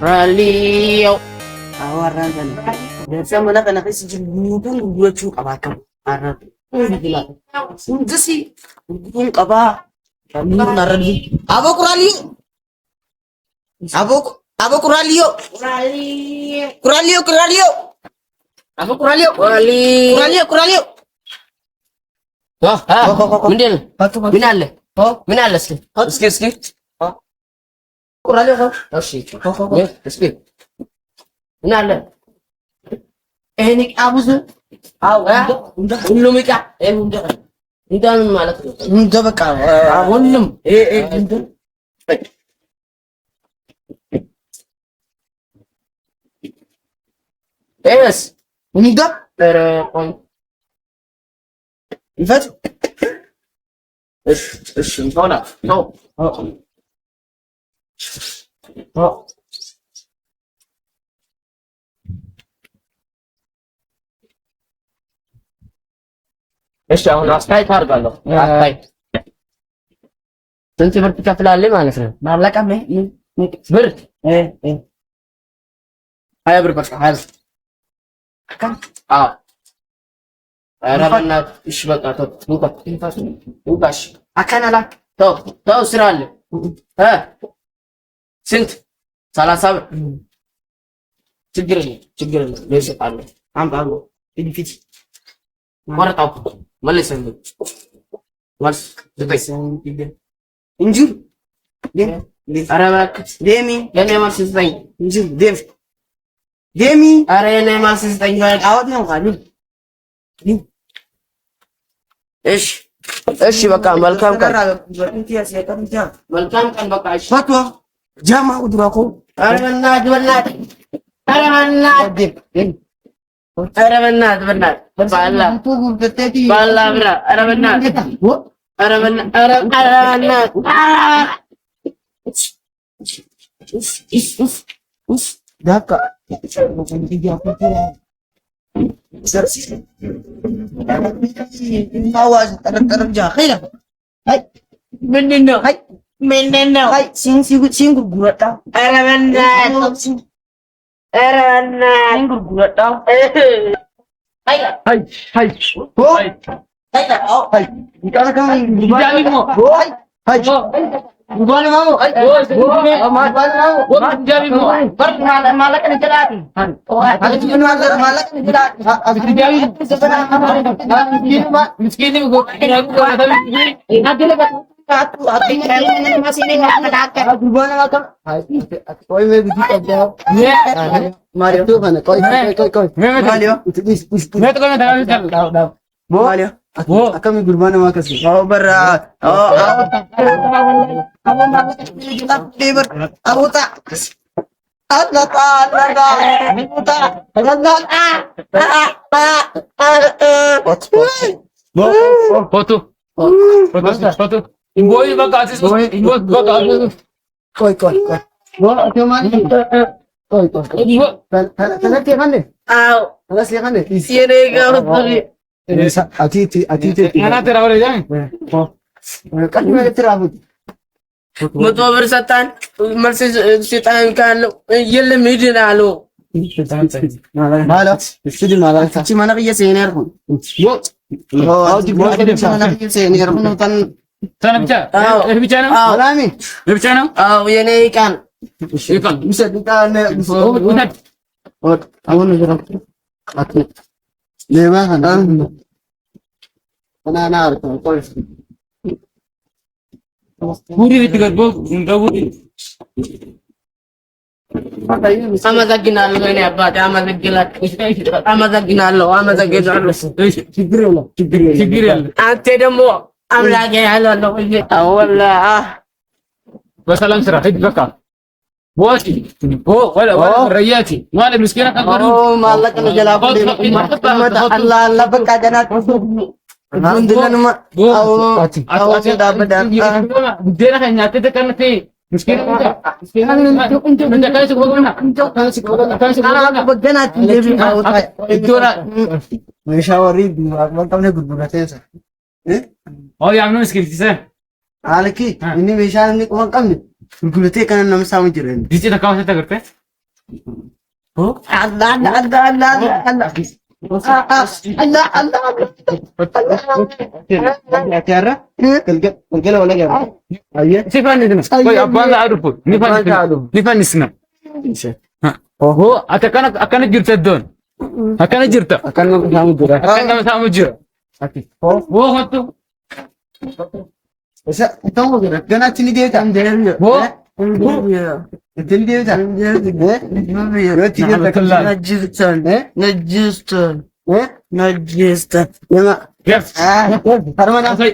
Ralio. Awaran kan. Biasa mana kana kasi jibutun gua cu kabakam. Arab. Gila. Sudah sih. Pun kaba. Kami narali. Abok Ralio. Abok Ralio. Kuralio. Abok Kuralio. Kuralio. Wah, mendel. Minale. Minale sih. Ski. Kuralio ko. Oh sih. Sih. Minale. Nik abus. Udah. Belum ikah. Udah. Udah malah tuh. Udah baka. Awalnya. Udah. Yes. Udah. Telepon. Ifat. Hola. No. እሺ አሁን አስተያየት አድርጋለሁ። አስተያየት ስንት ብር ትከፍላለህ ማለት ነው? ማለቀም ብር ሀያ ብር በቃ ሀያ ብር አዎ። ኧረ በእናትህ እሺ በቃ ተው እንኳን አካናላ ተው ስራ አለ ስንት 30 ብር ችግር የለም እሰጥሃለሁ። አምጣ ፊት ቆረጣው መልሰን መልስ እንጂ ኧረ እባክህ ዴሚ የኔ መልስ ስጠኝ እንጂ ዴሚ ኧረ የኔ መልስ ስጠኝ አወት ነው ካሉ እሺ በቃ መልካም ቀን በቃ እሺ ፈቷ ጃማ ቁድራኮ ኧረ በእናትህ ባላ ብራ ኧረ በእናትህ ዳካ ማዋዝ ጠረጠረጃ ኸይላ ምንድን ነው ሲንጉርጉረጣ ኧረ በእናትህ ሲንጉርጉረጣ Kami gurbana makasih. Oh berat. Aku tak. Foto. Boy baka asis boy baka asis. Koi. Bo atau mana? Koi. Tanah tiap mana? Aw. Tanah tiap mana? Siapa yang kau Ati. Mana terawal jangan. Kan mana terawal? መቶ ብር ሰጣን መልስ ሲጣን ካለው የለም ሂድን አለው ማለት እሺ ማለት እቺ ማነቅ የሰኔር ሁን አውዲ ቦስ ማነቅ የሰኔር ሁን ተነብቻ ብቻ ነው አላሚ ብቻ ነው አው የኔ ቃል ይሰድቃል ወጥ አሁን ነገር አት ሌባ ካና አርቶ ቆይ ቡሪ ልትገርቦ እንደቡሪ አመሰግናለሁ። እኔ አባቴ አመሰግናለሁ። ችግር የለም። አንተ ደግሞ አምላኬ ያለው ወላ በሰላም ስራ ሂድ በቃ ቦቲ ወላ ረያቲ ማለት ምስኪና ከበሩ ማለቅ ነው ጀላቡ አላህ በቃ ጀናት እንደነማ አው ዳበዳን ዴና ከኛ ተተከነቴ ምስኪና እንደ ካይስ ጎጎና በገናት እንደቢ አውጣ እዶራ መሻወሪ ወጣም ነው ጉዱራቴሳ ያምኑ ምስኪን ሲሰ አለኪ እኒ መሻን ቆን ቀም Gurguratee kana nama saamu jiran. Dici nak kamu saya terkait. Oh, Allah. Tiara, kalau wala ya. Ayah. Sifan itu. Kau apa anda ada pun? Nifan isna. Oh, akan jirta don. Akan jirta. Akan nama saamu jiran. Akan nama sama jira. Oh, itu. Bisa, itu mau gerak. Gana sini dia tak? Oh. Sini dia tak? Yes. Harman apa?